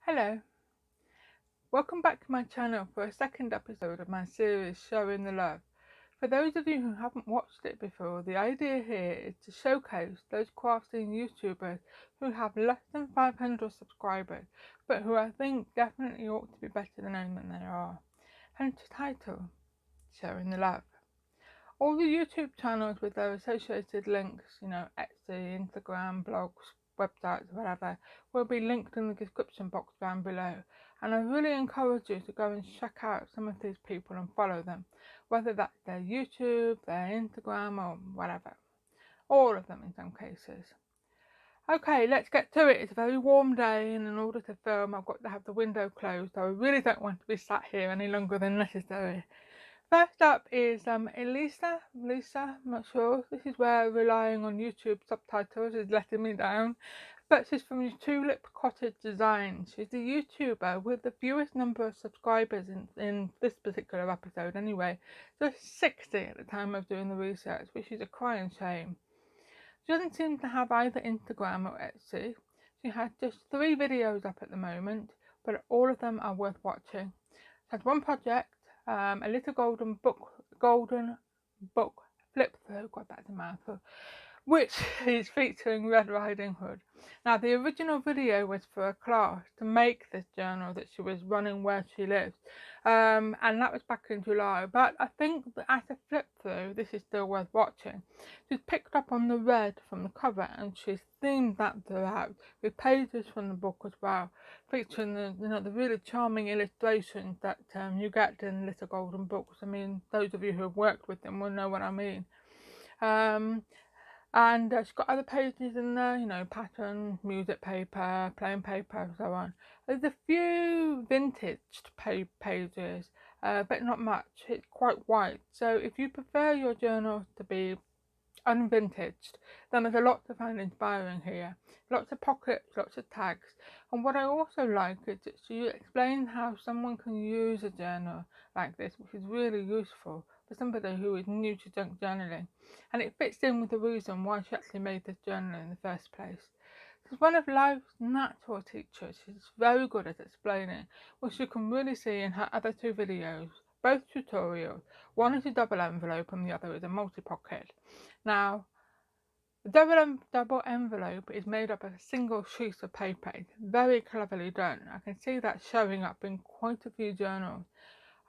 Hello, welcome back to my channel for a second episode of my series Showing the Love. For those of you who haven't watched it before, the idea here is to showcase those crafting YouTubers who have less than 500 subscribers, but who I think definitely ought to be better known than they are. Hence the title, Showing the Love. All the YouTube channels with their associated links, Etsy, Instagram, blogs, websites, whatever, will be linked in the description box down below. And I really encourage you to go and check out some of these people and follow them, whether that's their YouTube, their Instagram, or whatever. All of them in some cases. Okay, let's get to it. It's a very warm day, and in order to film, I've got to have the window closed, so I really don't want to be sat here any longer than necessary. First up is Elisa, I'm not sure. This is where relying on YouTube subtitles is letting me down. But she's from Tulip Cottage Design. She's the YouTuber with the fewest number of subscribers in this particular episode anyway. Just 60 at the time of doing the research, which is a crying shame. She doesn't seem to have either Instagram or Etsy. She has just 3 videos up at the moment, but all of them are worth watching. She has one project, a little golden book flip through, God that's a mouthful, which is featuring Red Riding Hood. Now the original video was for a class to make this journal that she was running where she lives, and that was back in July, but I think that as a flip through this is still worth watching. She's picked up on the red from the cover and she's themed that throughout with pages from the book as well, featuring the really charming illustrations that you get in Little Golden Books. I mean, those of you who have worked with them will know what I mean. And she's got other pages in there, patterns, music paper, plain paper, and so on. There's a few vintaged pages, but not much. It's quite white. So if you prefer your journals to be unvintaged, then there's a lot to find inspiring here. Lots of pockets, lots of tags. And what I also like is that she explains how someone can use a journal like this, which is really useful for somebody who is new to junk journaling. And it fits in with the reason why she actually made this journal in the first place. She's one of life's natural teachers. She's very good at explaining, which you can really see in her other 2 videos, both tutorials. One is a double envelope and the other is a multi-pocket. Now, the double envelope is made up of a single sheet of paper. It's very cleverly done. I can see that showing up in quite a few journals.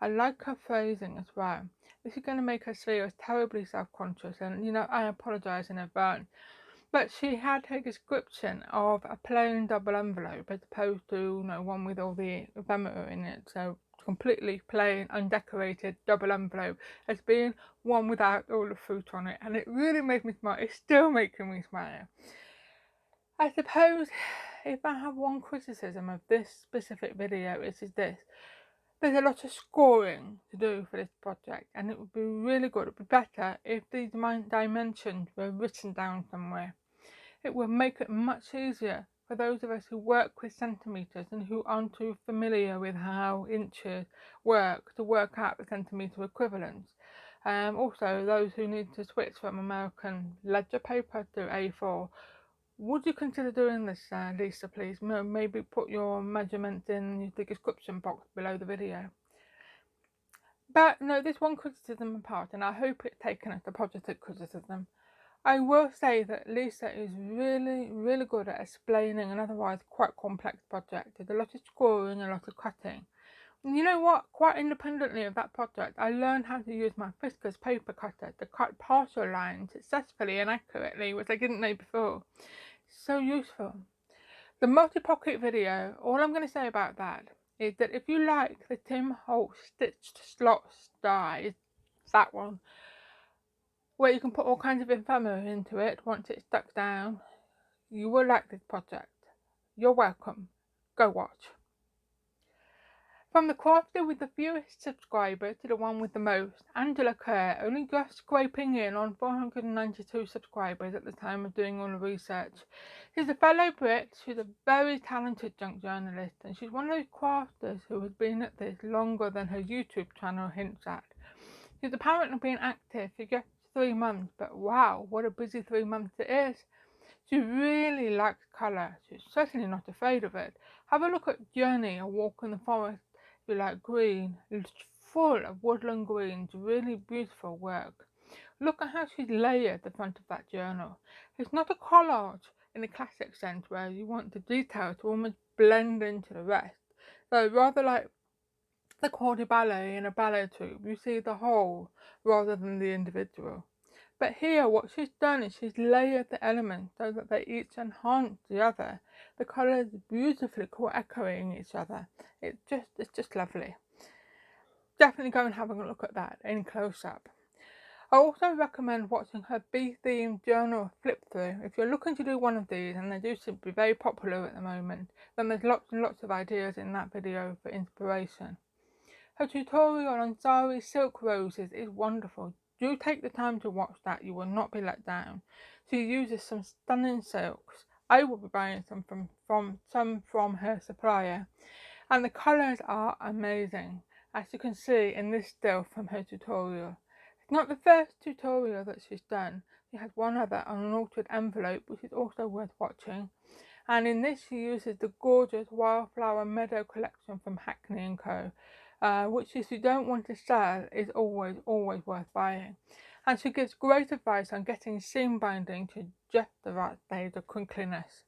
I like her phrasing as well. This is going to make her feel terribly self-conscious, and I apologise in advance. But she had a description of a plain double envelope as opposed to one with all the ephemera in it. So completely plain, undecorated double envelope as being one without all the fruit on it, and it really made me smile. It's still making me smile. I suppose if I have one criticism of this specific video, it is this. There's a lot of scoring to do for this project, and it would be really good, it would be better if these dimensions were written down somewhere. It will make it much easier for those of us who work with centimetres and who aren't too familiar with how inches work to work out the centimetre equivalents. Also, those who need to switch from American ledger paper to A4. Would you consider doing this, Lisa, please? Maybe put your measurements in the description box below the video. But no, this one criticism apart, and I hope it's taken as a positive criticism. I will say that Lisa is really, really good at explaining an otherwise quite complex project. There's a lot of scoring, a lot of cutting. And you know what? Quite independently of that project, I learned how to use my Fiskars paper cutter to cut partial lines successfully and accurately, which I didn't know before. So useful. The multi-pocket video, all I'm going to say about that is that if you like the Tim Holtz stitched slot style, that one, where you can put all kinds of ephemera into it once it's stuck down, you will like this project. You're welcome. Go watch. From the crafter with the fewest subscribers to the one with the most, Angela Kerr, only just scraping in on 492 subscribers at the time of doing all the research. She's a fellow Brit, she's a very talented junk journalist, and she's one of those crafters who has been at this longer than her YouTube channel hints at. She's apparently been active for just 3 months, but wow, what a busy 3 months it is. She really likes colour. She's certainly not afraid of it. Have a look at Journey, A Walk in the Forest. If you like green, it's full of woodland greens, really beautiful work. Look at how she's layered the front of that journal. It's not a collage in the classic sense where you want the detail to almost blend into the rest. So rather like the quarter ballet in a ballet troupe, you see the whole rather than the individual. But here what she's done is she's layered the elements so that they each enhance the other. The colours beautifully co-echoing each other. It's just lovely. Definitely go and have a look at that in close up. I also recommend watching her bee-themed journal flip through. If you're looking to do one of these, and they do seem to be very popular at the moment, then there's lots and lots of ideas in that video for inspiration. Her tutorial on sari silk roses is wonderful. Do take the time to watch that, you will not be let down. She uses some stunning silks. I will be buying some from her supplier, and the colours are amazing, as you can see in this still from her tutorial. It's not the first tutorial that she's done. She has one other on an altered envelope, which is also worth watching. And in this she uses the gorgeous Wildflower Meadow collection from Hackney & Co., which if you don't want to sell is always worth buying. And she gives great advice on getting seam binding to just the right stage of crinkliness.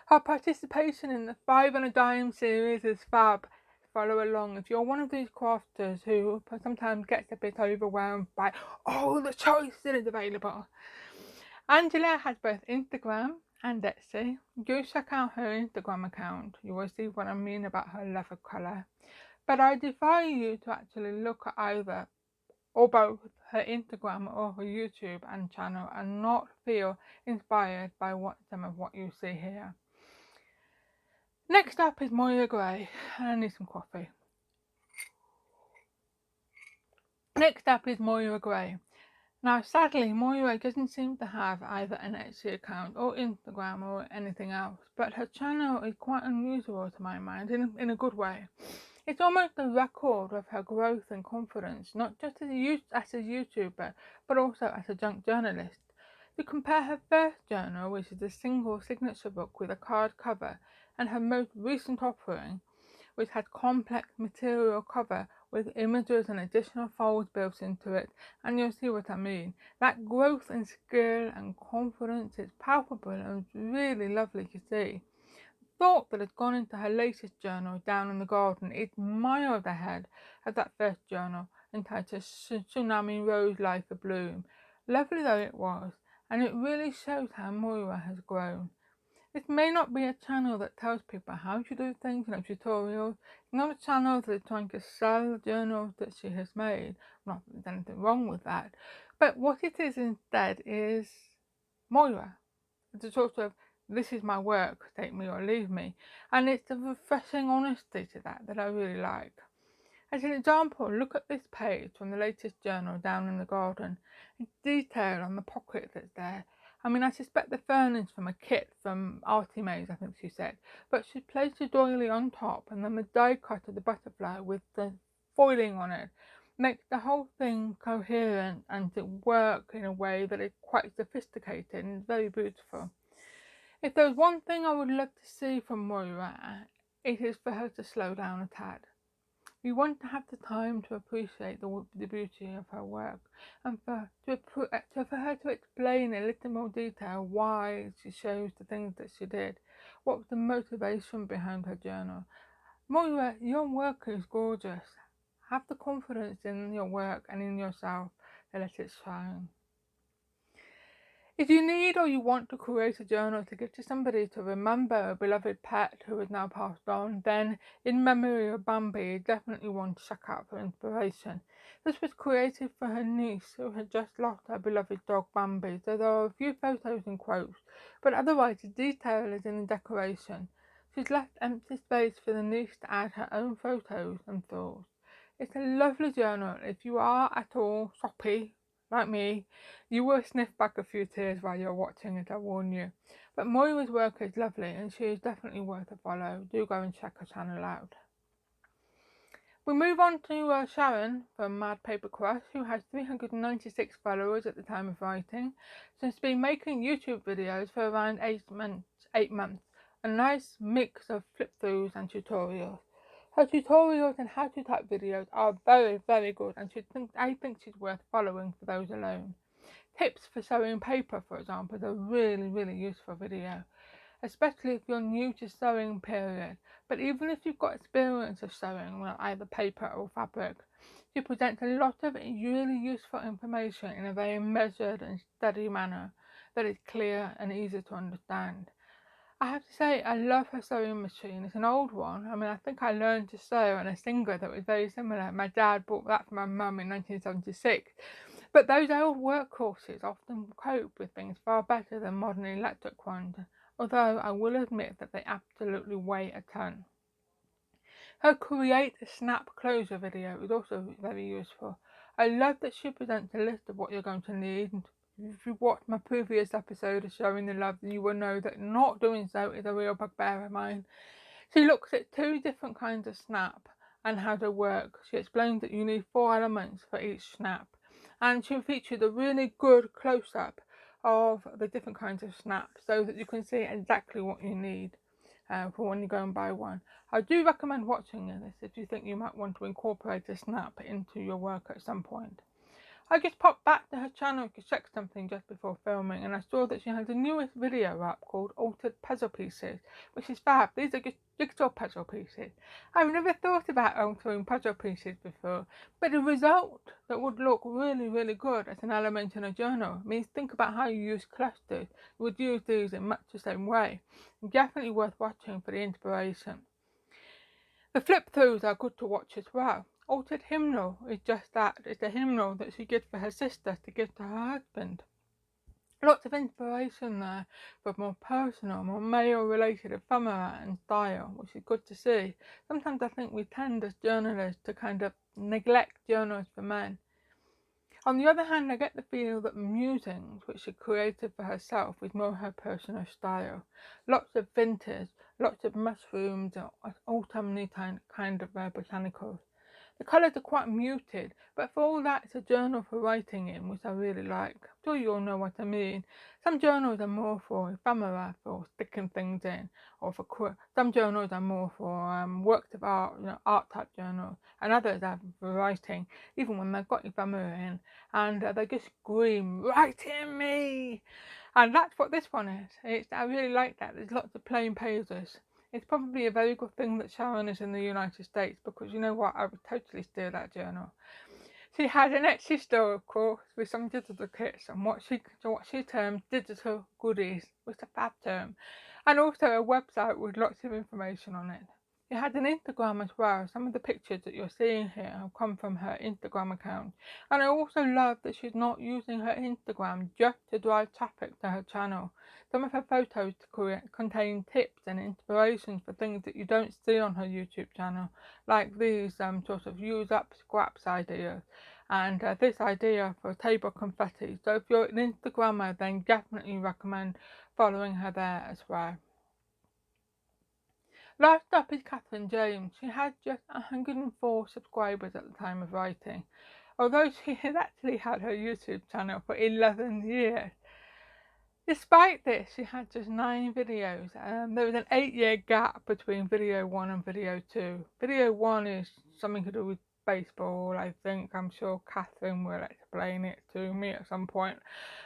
Her participation in the 5 on a Dime series is fab. Follow along if you're one of these crafters who sometimes gets a bit overwhelmed by all the choice that is available. Angela has both Instagram and Etsy. Do check out her Instagram account. You will see what I mean about her love of colour. But I defy you to actually look at either or both her Instagram or her YouTube and channel and not feel inspired by some of what you see here. Next up is Moira Grey. I need some coffee. Next up is Moira Grey. Now, sadly, Moira doesn't seem to have either an Etsy account or Instagram or anything else, but her channel is quite unusual to my mind in a good way. It's almost a record of her growth and confidence, not just as a YouTuber, but also as a junk journalist. To compare her first journal, which is a single signature book with a card cover, and her most recent offering, which had complex material cover with images and additional folds built into it, and you'll see what I mean. That growth in skill and confidence is palpable and really lovely to see. Thought that had gone into her latest journal, Down in the Garden, is miles ahead of that first journal entitled Tsunami Rose Life a Bloom. Lovely though it was, and it really shows how Moira has grown. This may not be a channel that tells people how to do things, tutorials. It's not a channel that is trying to sell the journals that she has made. Not that there's anything wrong with that. But what it is instead is Moira. It's a sort of, this is my work, take me or leave me. And it's a refreshing honesty to that I really like. As an example, look at this page from the latest journal, Down in the Garden. It's detail on the pocket that's there. I mean, I suspect the fern is from a kit from Artimaze, I think she said, but she placed a doily on top and then the die cut of the butterfly with the foiling on it makes the whole thing coherent and to work in a way that is quite sophisticated and very beautiful. If there's one thing I would love to see from Moira, it is for her to slow down a tad. We want to have the time to appreciate the beauty of her work and for her to explain in a little more detail why she chose the things that she did. What was the motivation behind her journal? Moira, your work is gorgeous. Have the confidence in your work and in yourself to let it shine. If you need or you want to create a journal to give to somebody to remember a beloved pet who has now passed on, then In Memory of Bambi is definitely one to check out for inspiration. This was created for her niece who had just lost her beloved dog Bambi, so there are a few photos and quotes, but otherwise the detail is in the decoration. She's left empty space for the niece to add her own photos and thoughts. It's a lovely journal if you are at all soppy, like me. You will sniff back a few tears while you're watching it, I warn you. But Moira's work is lovely and she is definitely worth a follow. Do go and check her channel out. We move on to Sharon from MadPaperCrush, who has 396 followers at the time of writing. She's been making YouTube videos for around 8 months, a nice mix of flip-throughs and tutorials. Her tutorials and how-to-type videos are very, very good, and I think she's worth following for those alone. Tips for sewing paper, for example, is a really, really useful video, especially if you're new to sewing period. But even if you've got experience of sewing, well, either paper or fabric, she presents a lot of really useful information in a very measured and steady manner that is clear and easy to understand. I have to say, I love her sewing machine. It's an old one. I mean, I think I learned to sew on a Singer that was very similar. My dad bought that for my mum in 1976. But those old workhorses often cope with things far better than modern electric ones, although I will admit that they absolutely weigh a ton. Her Create a Snap Closure video is also very useful. I love that she presents a list of what you're going to need. And if you've watched my previous episode of Showing the Love, then you will know that not doing so is a real bugbear of mine. She looks at 2 different kinds of snap and how they work. She explains that you need 4 elements for each snap, and she featured a really good close-up of the different kinds of snap so that you can see exactly what you need for when you go and buy one. I do recommend watching this if you think you might want to incorporate a snap into your work at some point. I just popped back to her channel to check something just before filming, and I saw that she has a newest video up called Altered Puzzle Pieces, which is fab. These are just jigsaw puzzle pieces. I've never thought about altering puzzle pieces before, but the result that would look really, really good as an element in a journal means think about how you use clusters. You would use these in much the same way. Definitely worth watching for the inspiration. The flip-throughs are good to watch as well. Altered Hymnal is just that. It's a hymnal that she did for her sister to give to her husband. Lots of inspiration there for more personal, more male-related ephemera and style, which is good to see. Sometimes I think we tend as journalists to kind of neglect journals for men. On the other hand, I get the feel that Musings, which she created for herself, is more her personal style. Lots of vintage, lots of mushrooms, autumny kind of botanicals. The colours are quite muted, but for all that, it's a journal for writing in, which I really like. I'm sure you all know what I mean. Some journals are more for ephemera, for sticking things in, or some journals are more for works of art, art type journals, and others are for writing, even when they've got ephemera in, and they just scream, "Write in me!" And that's what this one is. I really like that. There's lots of plain pages. It's probably a very good thing that Sharon is in the United States, because you know what, I would totally steal that journal. She has an Etsy store, of course, with some digital kits and what she termed digital goodies, which is a fab term, and also a website with lots of information on it. It has an Instagram as well. Some of the pictures that you're seeing here have come from her Instagram account. And I also love that she's not using her Instagram just to drive traffic to her channel. Some of her photos contain tips and inspirations for things that you don't see on her YouTube channel, like these sort of use up scraps ideas, and this idea for table confetti. So if you're an Instagrammer, then definitely recommend following her there as well. Last up is Katheryn Thames. She had just 104 subscribers at the time of writing, although she has actually had her YouTube channel for 11 years. Despite this, she had just 9 videos. There was an 8-year gap between video 1 and video 2. Video 1 is something to do with baseball, I think. I'm sure Katheryn will explain it to me at some point.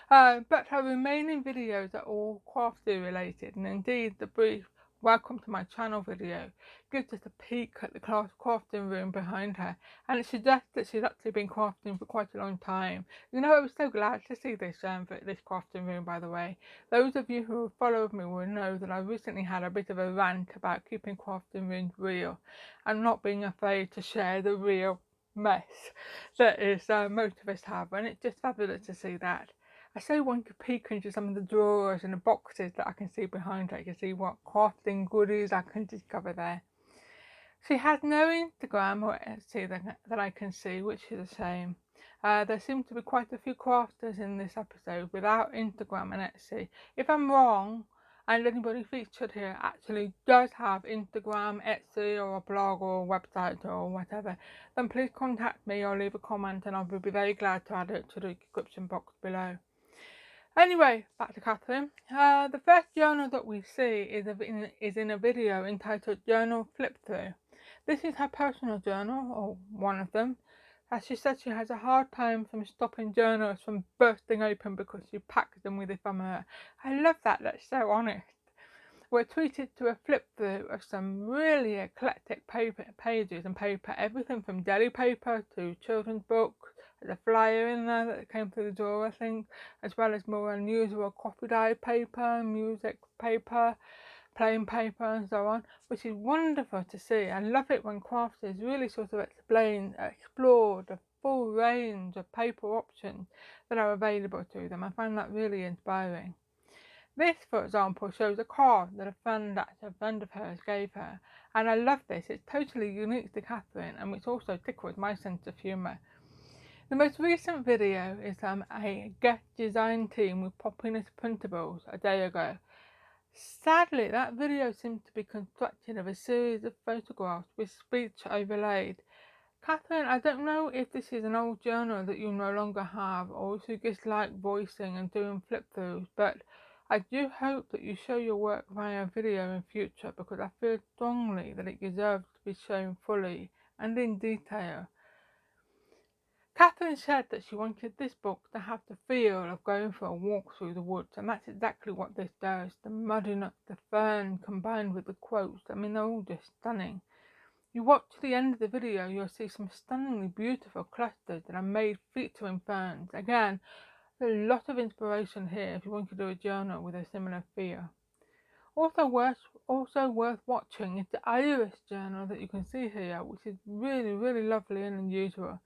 But her remaining videos are all crafty related, and indeed the brief "Welcome to my channel" video gives us a peek at the crafting room behind her, and it suggests that she's actually been crafting for quite a long time. I was so glad to see this crafting room, by the way. Those of you who have followed me will know that I recently had a bit of a rant about keeping crafting rooms real and not being afraid to share the real mess that is most of us have, and it's just fabulous to see that. I so want to peek into some of the drawers and the boxes that I can see behind her to see what crafting goodies I can discover there. She has no Instagram or Etsy that I can see, which is a shame. There seem to be quite a few crafters in this episode without Instagram and Etsy. If I'm wrong, and anybody featured here actually does have Instagram, Etsy, or a blog or a website or whatever, then please contact me or leave a comment, and I will be very glad to add it to the description box below. Anyway, back to Katheryn. The first journal that we see is in a video entitled Journal Flip Through. This is her personal journal, or one of them, as she said she has a hard time from stopping journals from bursting open because she packs them with it from her. I love that, that's so honest. We're treated to a flip through of some really eclectic pages and paper, everything from deli paper to children's books. There's a flyer in there that came through the door, I think, as well as more unusual coffee-dyed paper, music paper, plain paper, and so on, which is wonderful to see. I love it when crafters really sort of explore the full range of paper options that are available to them. I find that really inspiring. This, for example, shows a card that a friend of hers gave her, and I love this. It's totally unique to Katheryn, and which also tickles my sense of humour. The most recent video is a guest design team with Poppiness printables a day ago. Sadly, that video seems to be constructed of a series of photographs with speech overlaid. Katheryn, I don't know if this is an old journal that you no longer have, or if you just like voicing and doing flip-throughs, but I do hope that you show your work via video in future, because I feel strongly that it deserves to be shown fully and in detail. Katheryn said that she wanted this book to have the feel of going for a walk through the woods, and that's exactly what this does. The muddiness, the fern, combined with the quotes, I mean, they're all just stunning. You watch to the end of the video, you'll see some stunningly beautiful clusters that are made featuring ferns. Again, there's a lot of inspiration here if you want to do a journal with a similar feel. Also worth watching is the iris journal that you can see here, which is really lovely and unusual.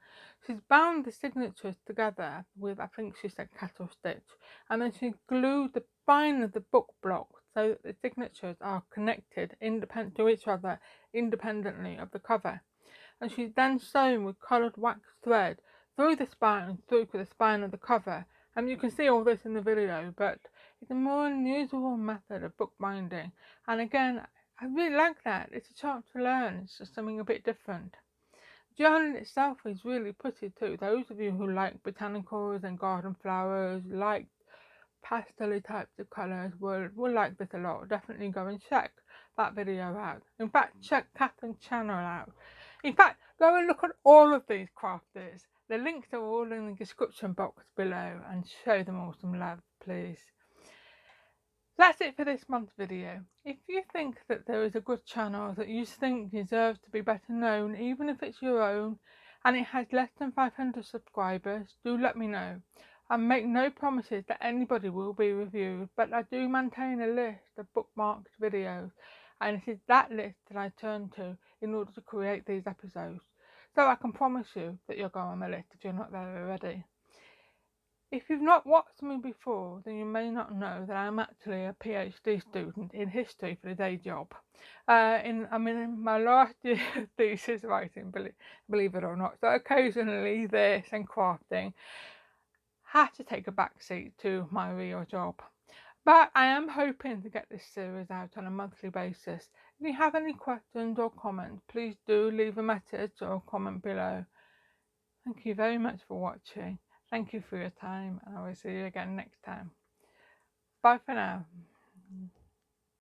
She's bound the signatures together with, I think she said, cattle stitch, and then she glued the spine of the book block so that the signatures are connected to each other independently of the cover. And she's then sewn with coloured wax thread through the spine of the cover. And you can see all this in the video, but it's a more unusual method of bookbinding, and again, I really like that. It's a chance to learn. It's just something a bit different. The journal itself is really pretty too. Those of you who like botanicals and garden flowers, like pastel types of colours, will like this a lot. Definitely go and check that video out. In fact, check Katheryn's channel out. In fact, go and look at all of these crafters. The links are all in the description box below, and show them all some love, please. That's it for this month's video. If you think that there is a good channel that you think deserves to be better known, even if it's your own, and it has less than 500 subscribers, do let me know. I make no promises that anybody will be reviewed, but I do maintain a list of bookmarked videos, and it is that list that I turn to in order to create these episodes. So I can promise you that you'll go on the list if you're not there already. If you've not watched me before, then you may not know that I'm actually a PhD student in history for a day job. I'm in my last year of thesis writing, believe it or not. So occasionally this and crafting have to take a backseat to my real job. But I am hoping to get this series out on a monthly basis. If you have any questions or comments, please do leave a message or comment below. Thank you very much for watching. Thank you for your time, and I will see you again next time. Bye for now.